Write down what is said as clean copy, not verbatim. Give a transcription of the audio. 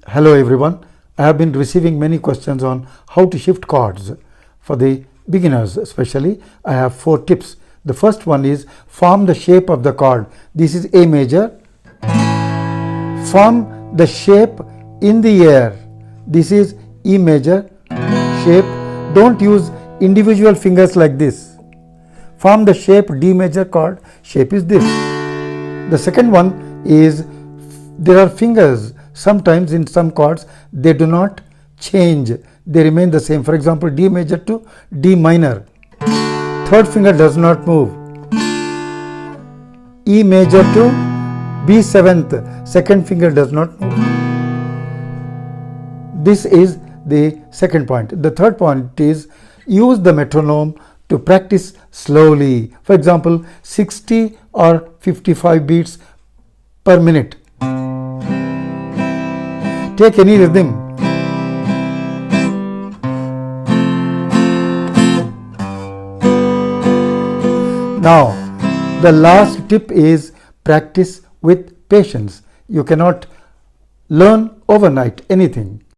Hello everyone. I have been receiving many questions on how to shift chords. For the beginners especially, I have 4 tips. The first one is form the shape of the chord. This is A major. Form the shape in the air. This is E major shape. Don't use individual fingers like this. Form the shape D major chord. Shape is this. The second one is there are fingers. Sometimes in some chords they do not change, they remain the same. For example, D major to D minor, third finger does not move. E major to B seventh, second finger does not move. This is the second point. The third point is use the metronome to practice slowly. For example, 60 or 55 beats per minute. Take any rhythm. Now, the last tip is practice with patience. You cannot learn overnight anything.